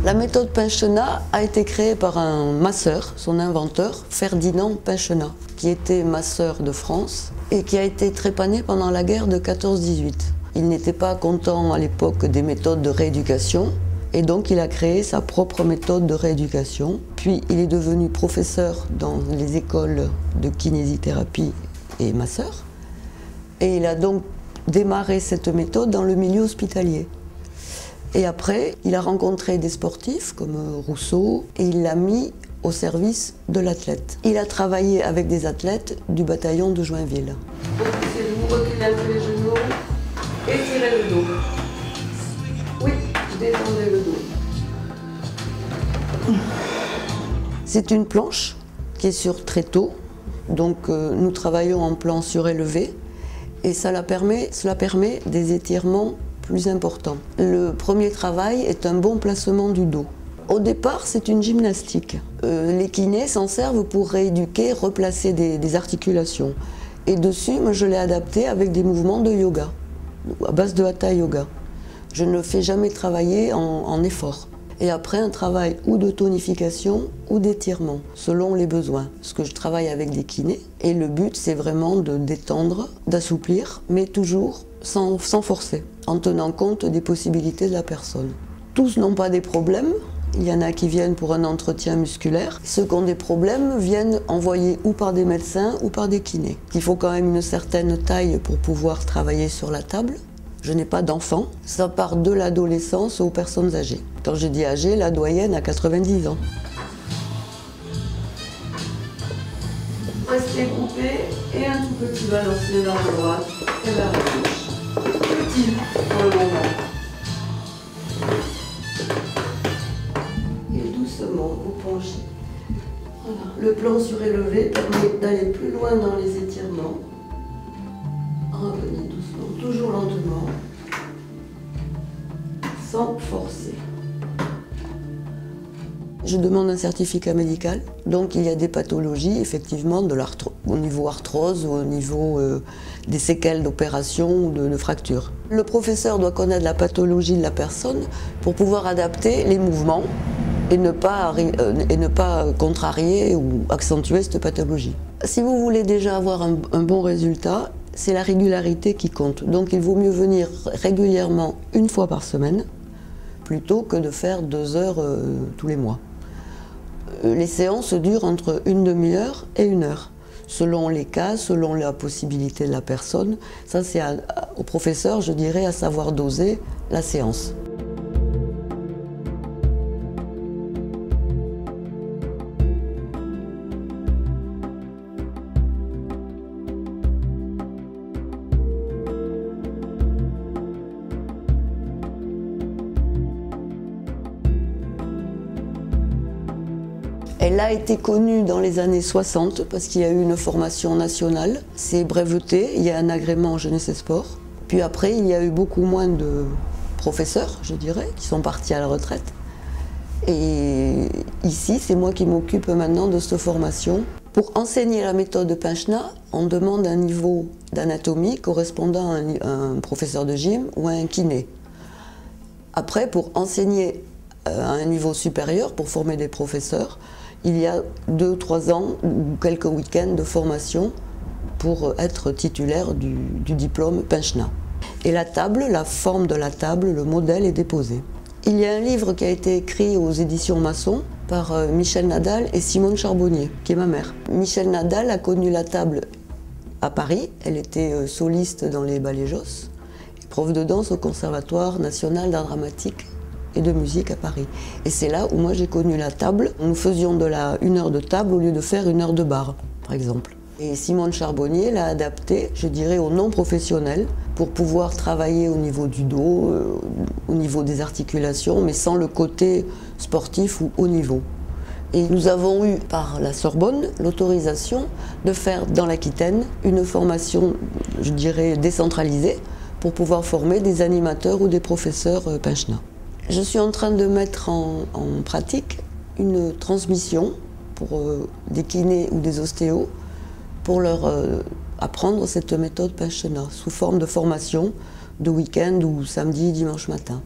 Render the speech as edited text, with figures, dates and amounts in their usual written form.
La méthode Pinchenat a été créée par un masseur, son inventeur, Ferdinand Pinchenat, qui était masseur de France et qui a été trépané pendant la guerre de 14-18. Il n'était pas content à l'époque des méthodes de rééducation et donc il a créé sa propre méthode de rééducation. Puis il est devenu professeur dans les écoles de kinésithérapie et masseur. Et il a donc démarré cette méthode dans le milieu hospitalier. Et après, il a rencontré des sportifs comme Rousseau et il l'a mis au service de l'athlète. Il a travaillé avec des athlètes du bataillon de Joinville. Vous reculez un peu les genoux, étirez le dos. Oui, détendez le dos. C'est une planche qui est sur tréteau, donc nous travaillons en plan surélevé et cela permet des étirements plus important. Le premier travail est un bon placement du dos. Au départ, c'est une gymnastique. Les kinés s'en servent pour rééduquer, replacer des articulations. Et dessus, moi, je l'ai adapté avec des mouvements de yoga, à base de hatha yoga. Je ne fais jamais travailler en effort. Et après, un travail ou de tonification ou d'étirement, selon les besoins. Parce que je travaille avec des kinés. Et le but, c'est vraiment de détendre, d'assouplir, mais toujours sans forcer, en tenant compte des possibilités de la personne. Tous n'ont pas des problèmes. Il y en a qui viennent pour un entretien musculaire. Ceux qui ont des problèmes viennent envoyés ou par des médecins ou par des kinés. Il faut quand même une certaine taille pour pouvoir travailler sur la table. Je n'ai pas d'enfants. Ça part de l'adolescence aux personnes âgées. Quand je dis âgée, la doyenne a 90 ans. Restez groupés et un tout petit balancier vers la droite et vers la gauche. Petit pour le moment. Et doucement, vous penchez. Voilà. Le plan surélevé permet d'aller plus loin dans les étirements. Revenez doucement, toujours lentement, sans forcer. Je demande un certificat médical, donc il y a des pathologies, effectivement, au niveau arthrose ou au niveau des séquelles d'opération ou de fractures. Le professeur doit connaître la pathologie de la personne pour pouvoir adapter les mouvements et ne pas contrarier ou accentuer cette pathologie. Si vous voulez déjà avoir un bon résultat, c'est la régularité qui compte. Donc il vaut mieux venir régulièrement une fois par semaine plutôt que de faire 2 heures tous les mois. Les séances durent entre une demi-heure et 1 heure, selon les cas, selon la possibilité de la personne. Ça, c'est au professeur, je dirais, à savoir doser la séance. Elle a été connue dans les années 60 parce qu'il y a eu une formation nationale. C'est breveté, il y a un agrément jeunesse et sport. Puis après, il y a eu beaucoup moins de professeurs, je dirais, qui sont partis à la retraite. Et ici, c'est moi qui m'occupe maintenant de cette formation. Pour enseigner la méthode de Pinchenat, on demande un niveau d'anatomie correspondant à un professeur de gym ou à un kiné. Après, pour enseigner à un niveau supérieur, pour former des professeurs, il y a 2 ou 3 ans ou quelques week-ends de formation pour être titulaire du diplôme Pinchenat. Et la table, la forme de la table, le modèle est déposé. Il y a un livre qui a été écrit aux éditions Masson par Michel Nadal et Simone Charbonnier, qui est ma mère. Michel Nadal a connu la table à Paris. Elle était soliste dans les ballets Josse, prof de danse au Conservatoire national d'art dramatique et de musique à Paris. Et c'est là où moi j'ai connu la table. Nous faisions 1 heure de table au lieu de faire 1 heure de bar, par exemple. Et Simone Charbonnier l'a adapté, je dirais, aux non-professionnels pour pouvoir travailler au niveau du dos, au niveau des articulations, mais sans le côté sportif ou haut niveau. Et nous avons eu, par la Sorbonne, l'autorisation de faire dans l'Aquitaine une formation, je dirais, décentralisée pour pouvoir former des animateurs ou des professeurs Pinchenat. Je suis en train de mettre en pratique une transmission pour des kinés ou des ostéos pour leur apprendre cette méthode Pinchenat sous forme de formation de week-end ou samedi, dimanche matin.